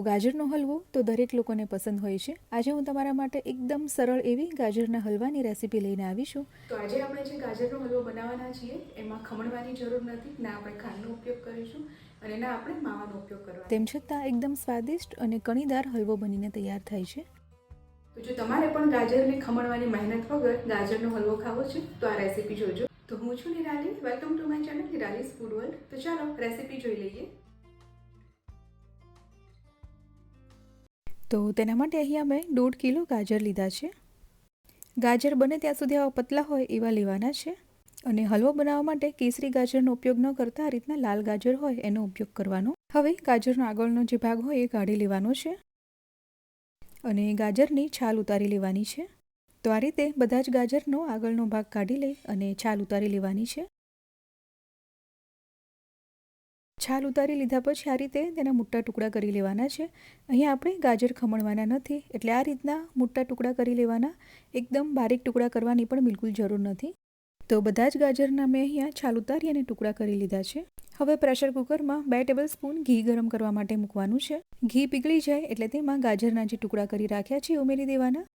ગાજરનો હલવો તો દરેક લોકોને પસંદ હોય છે. આજે હું તમારા માટે એકદમ સરળ એવી ગાજરના હલવાની રેસીપી લઈને આવી છું. તો આજે આપણે જે ગાજરનો હલવો બનાવવાના છીએ એમાં ખમણવાની જરૂર નથી, ના આપણે ખાંડનો ઉપયોગ કરીશું અને ના આપણે માવાનો ઉપયોગ કરવાનો. તેમ છતાં એકદમ સ્વાદિષ્ટ અને કણીદાર હલવો બનીને તૈયાર થાય છે. તો જો તમારે પણ ગાજરને ખમણવાની મહેનત વગર ગાજરનો હલવો ખાવો છે તો આ રેસીપી જોજો. તો હું છું Nirali, welcome to my channel Nirali's food world. તો ચાલો રેસીપી જોઈ લઈએ. તો તેના માટે અહીંયા મેં 1.5 કિલો ગાજર લીધા છે. ગાજર બને ત્યાં સુધી આવા પતલા હોય એવા લેવાના છે. અને હલવો બનાવવા માટે કેસરી ગાજરનો ઉપયોગ ન કરતા આ રીતના લાલ ગાજર હોય એનો ઉપયોગ કરવાનો. હવે ગાજરનો આગળનો જે ભાગ હોય એ કાઢી લેવાનો છે અને ગાજરની છાલ ઉતારી લેવાની છે. તો આ રીતે બધા જ ગાજરનો આગળનો ભાગ કાઢી લઈ અને છાલ ઉતારી લેવાની છે. છાલ ઉતારી લીધા પછી આ રીતે તેના મોટા ટુકડા કરી લેવાના છે. અહીંયા આપણે ગાજર ખમણવાના નથી, એટલે આ રીતના મોટા ટુકડા કરી લેવાના. એકદમ બારીક ટુકડા કરવાની પણ બિલકુલ જરૂર નથી. તો બધા જ ગાજરના મેં અહીંયા છાલ ઉતારી અને ટુકડા કરી લીધા છે. હવે પ્રેશર કુકરમાં 2 ટેબલસ્પૂન ઘી ગરમ કરવા માટે મૂકવાનું છે. ઘી પીગળી જાય એટલે તેમાં ગાજરના જે ટુકડા કરી રાખ્યા છે ઉમેરી દેવાના.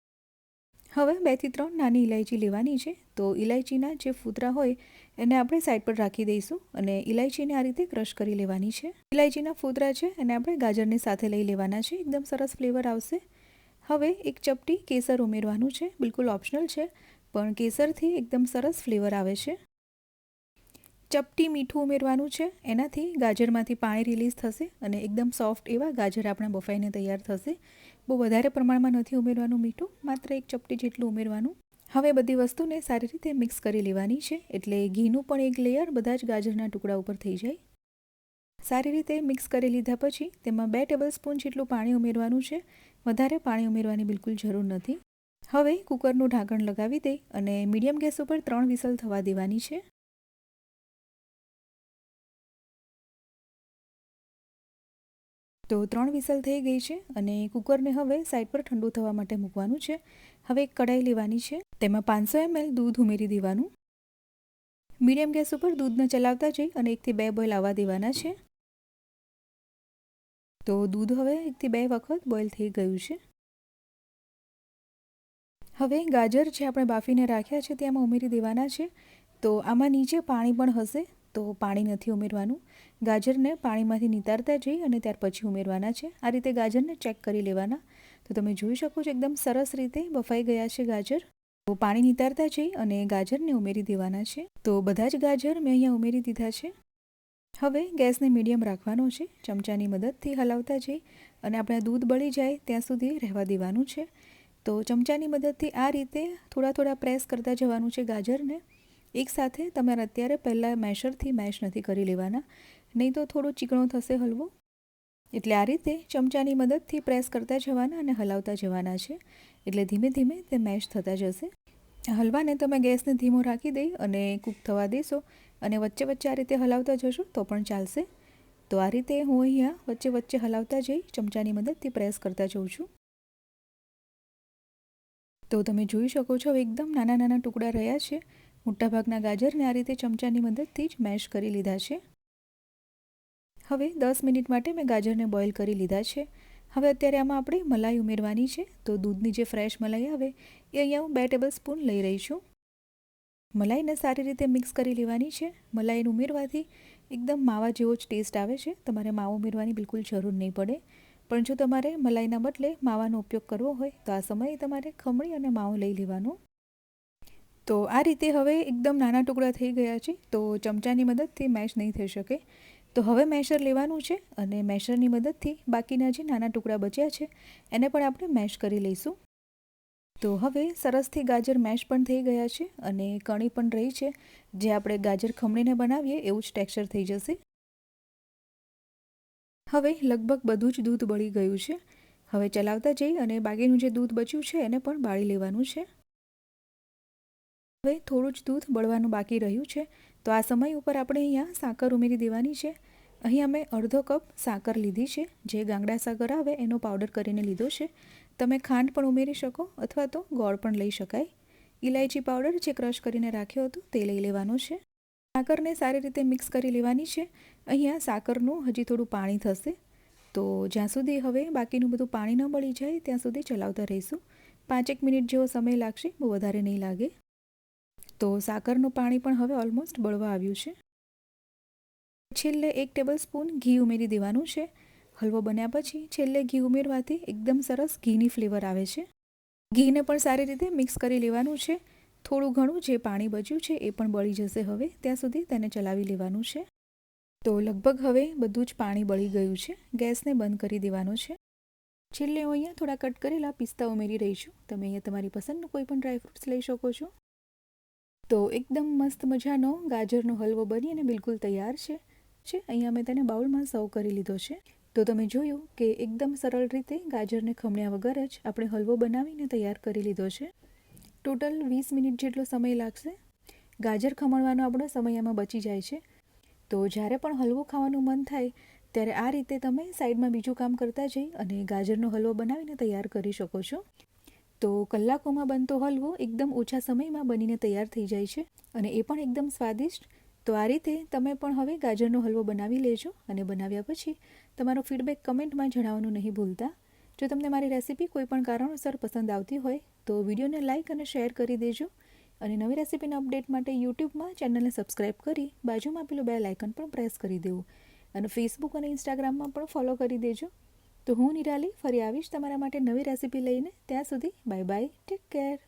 હવે 2 થી 3 નાની ઇલાયચી લેવાની છે. તો ઇલાયચીના જે ફૂતરા હોય એને આપણે સાઈડ પર રાખી દઈશું અને ઇલાયચીને આ રીતે ક્રશ કરી લેવાની છે. ઇલાયચીના ફૂતરા છે એને આપણે ગાજરની સાથે લઈ લેવાના છે. એકદમ સરસ ફ્લેવર આવશે. હવે 1 ચપટી કેસર ઉમેરવાનું છે. બિલકુલ ઓપ્શનલ છે, પણ કેસરથી એકદમ સરસ ફ્લેવર આવે છે. ચપટી મીઠું ઉમેરવાનું છે. એનાથી ગાજરમાંથી પાણી રિલીઝ થશે અને એકદમ સોફ્ટ એવા ગાજર આપણા બફાઈને તૈયાર થશે. બહુ વધારે પ્રમાણમાં નથી ઉમેરવાનું મીઠું, માત્ર 1 ચપટી જેટલું ઉમેરવાનું. હવે બધી વસ્તુને સારી રીતે મિક્સ કરી લેવાની છે, એટલે ઘીનું પણ એક લેયર બધા જ ગાજરના ટુકડા ઉપર થઈ જાય. સારી રીતે મિક્સ કરી લીધા પછી તેમાં 2 ટેબલસ્પૂન જેટલું પાણી ઉમેરવાનું છે. વધારે પાણી ઉમેરવાની બિલકુલ જરૂર નથી. હવે કુકરનું ઢાંકણ લગાવી દઈ અને મીડિયમ ગેસ ઉપર 3 વિસલ થવા દેવાની છે. તો 3 વિસલ થઈ ગઈ છે અને કુકરને હવે સાઈડ પર ઠંડુ થવા માટે મૂકવાનું છે. હવે એક કઢાઈ લેવાની છે. તેમાં 500 ml દૂધ ઉમેરી દેવાનું. મીડિયમ ગેસ ઉપર દૂધને ચલાવતા જઈ અને 1 થી 2 બોઇલ આવવા દેવાના છે. તો દૂધ હવે 1 થી 2 વખત બોઇલ થઈ ગયું છે. હવે ગાજર જે આપણે બાફીને રાખ્યા છે તેમાં ઉમેરી દેવાના છે. તો આમાં નીચે પાણી પણ હશે, તો પાણી નથી ઉમેરવાનું. ગાજરને પાણીમાંથી નિતારતા જઈ અને ત્યાર પછી ઉમેરવાના છે. આ રીતે ગાજરને ચેક કરી લેવાના. તો તમે જોઈ શકો છો એકદમ સરસ રીતે બફાઈ ગયા છે ગાજર. તો પાણી નિતારતા જઈ અને ગાજરને ઉમેરી દેવાના છે. તો બધા જ ગાજર મેં અહીંયા ઉમેરી દીધા છે. હવે ગેસને મીડિયમ રાખવાનો છે. ચમચાની મદદથી હલાવતા જઈ અને આપણે દૂધ બળી જાય ત્યાં સુધી રહેવા દેવાનું છે. તો ચમચાની મદદથી આ રીતે થોડા પ્રેસ કરતા જવાનું છે ગાજરને. એકસાથે તમારે અત્યારે પહેલાં મેશરથી મેશ નથી કરી લેવાના, નહીં તો થોડો ચીકણો થશે હલવો. એટલે આ રીતે ચમચાની મદદથી પ્રેસ કરતા જવાના અને હલાવતા જવાના છે. એટલે ધીમે ધીમે તે મેશ થતા જશે. હલવાને તમે ગેસને ધીમો રાખી દઈ અને કૂક થવા દેશો અને વચ્ચે વચ્ચે આ રીતે હલાવતા જશો તો પણ ચાલશે. તો આ રીતે હું અહીંયા વચ્ચે વચ્ચે હલાવતા જઈ ચમચાની મદદથી પ્રેસ કરતા જઉં છું. તો તમે જોઈ શકો છો એકદમ નાના નાના ટુકડા રહ્યા છે. મોટાભાગના ગાજરને આ રીતે ચમચાની મદદથી જ મેશ કરી લીધા છે. હવે 10 મિનિટ માટે મેં ગાજરને બોઇલ કરી લીધા છે. હવે અત્યારે આમાં આપણે મલાઈ ઉમેરવાની છે. તો દૂધની જે ફ્રેશ મલાઈ આવે એ અહીંયા હું 2 ટેબલસ્પૂન લઈ રહી છું. મલાઈને સારી રીતે મિક્સ કરી લેવાની છે. મલાઈને ઉમેરવાથી એકદમ માવા જેવો જ ટેસ્ટ આવે છે. તમારે માવો ઉમેરવાની બિલકુલ જરૂર નહીં પડે. પણ જો તમારે મલાઈના બદલે માવાનો ઉપયોગ કરવો હોય તો આ સમયે તમારે ખમણી અને માવો લઈ લેવાનો. તો આ રીતે હવે એકદમ નાના ટુકડા થઈ ગયા છે, તો ચમચાની મદદથી મેશ નહીં થઈ શકે. તો હવે મેશર લેવાનું છે અને મેશરની મદદથી બાકીના જે નાના ટુકડા બચ્યા છે એને પણ આપણે મેશ કરી લઈશું. તો હવે સરસથી ગાજર મેશ પણ થઈ ગયા છે અને કણી પણ રહી છે. જે આપણે ગાજર ખમણીને બનાવીએ એવું જ ટેક્સચર થઈ જશે. હવે લગભગ બધું જ દૂધ બળી ગયું છે. હવે ચલાવતા જઈ અને બાકીનું જે દૂધ બચ્યું છે એને પણ બાળી લેવાનું છે. હવે થોડું જ દૂધ બળવાનું બાકી રહ્યું છે. તો આ સમય ઉપર આપણે અહીંયા સાકર ઉમેરી દેવાની છે. અહીં અમે અડધો કપ સાકર લીધી છે. જે ગાંગડા સાકર આવે એનો પાવડર કરીને લીધો છે. તમે ખાંડ પણ ઉમેરી શકો અથવા તો ગોળ પણ લઈ શકાય. ઇલાયચી પાવડર જે ક્રશ કરીને રાખ્યો હતો તે લઈ લેવાનો છે. સાકરને સારી રીતે મિક્સ કરી લેવાની છે. અહીંયા સાકરનું હજી થોડું પાણી થશે. તો જ્યાં સુધી હવે બાકીનું બધું પાણી ન બળી જાય ત્યાં સુધી ચલાવતા રહીશું. 5 મિનિટ જેવો સમય લાગશે, બહુ વધારે નહીં લાગે. તો સાકરનું પાણી પણ હવે ઓલમોસ્ટ બળવા આવ્યું છે. છેલ્લે 1 ટેબલસ્પૂન ઘી ઉમેરી દેવાનું છે. હલવો બન્યા પછી છેલ્લે ઘી ઉમેરવાથી એકદમ સરસ ઘીની ફ્લેવર આવે છે. ઘીને પણ સારી રીતે મિક્સ કરી લેવાનું છે. થોડું ઘણું જે પાણી બચ્યું છે એ પણ બળી જશે હવે, ત્યાં સુધી તેને ચલાવી લેવાનું છે. તો લગભગ હવે બધું જ પાણી બળી ગયું છે. ગેસને બંધ કરી દેવાનો છે. છેલ્લે હું અહીંયા થોડા કટ કરેલા પિસ્તા ઉમેરી રહી છું. તમે અહીંયા તમારી પસંદનું કોઈ પણ ડ્રાયફ્રૂટ્સ લઈ શકો છો. તો એકદમ મસ્ત મજાનો ગાજરનો હલવો બની અને બિલકુલ તૈયાર છે. અહીંયા મેં તેને બાઉલમાં સર્વ કરી લીધો છે. તો તમે જોયું કે એકદમ સરળ રીતે ગાજરને ખમણ્યા વગર જ આપણે હલવો બનાવીને તૈયાર કરી લીધો છે. ટોટલ 20 મિનિટ જેટલો સમય લાગશે. ગાજર ખમણવાનો આપણો સમય આમાં બચી જાય છે. તો જ્યારે પણ હલવો ખાવાનું મન થાય ત્યારે આ રીતે તમે સાઈડમાં બીજું કામ કરતા જઈ અને ગાજરનો હલવો બનાવીને તૈયાર કરી શકો છો. તો કલાકોમાં બનતો હલવો એકદમ ઓછા સમયમાં બનીને તૈયાર થઈ જાય છે અને એ પણ એકદમ સ્વાદિષ્ટ. તો આ રીતે તમે પણ હવે ગાજરનો હલવો બનાવી લેજો અને બનાવ્યા પછી તમારો ફીડબેક કમેન્ટમાં જણાવવાનું નહીં ભૂલતા. જો તમને મારી રેસીપી કોઈ પણ કારણોસર પસંદ આવતી હોય તો વિડીયોને લાઇક અને શેર કરી દેજો અને નવી રેસીપીના અપડેટ માટે યુટ્યુબમાં ચેનલને સબસ્ક્રાઈબ કરી બાજુમાં પેલું બેલ આઇકન પણ પ્રેસ કરી દેવું અને ફેસબુક અને ઇન્સ્ટાગ્રામમાં પણ ફોલો કરી દેજો. તો હું નિરાલી ફરી આવીશ તમારા માટે નવી રેસીપી લઈને. ત્યાં સુધી બાય બાય, ટેક કેર.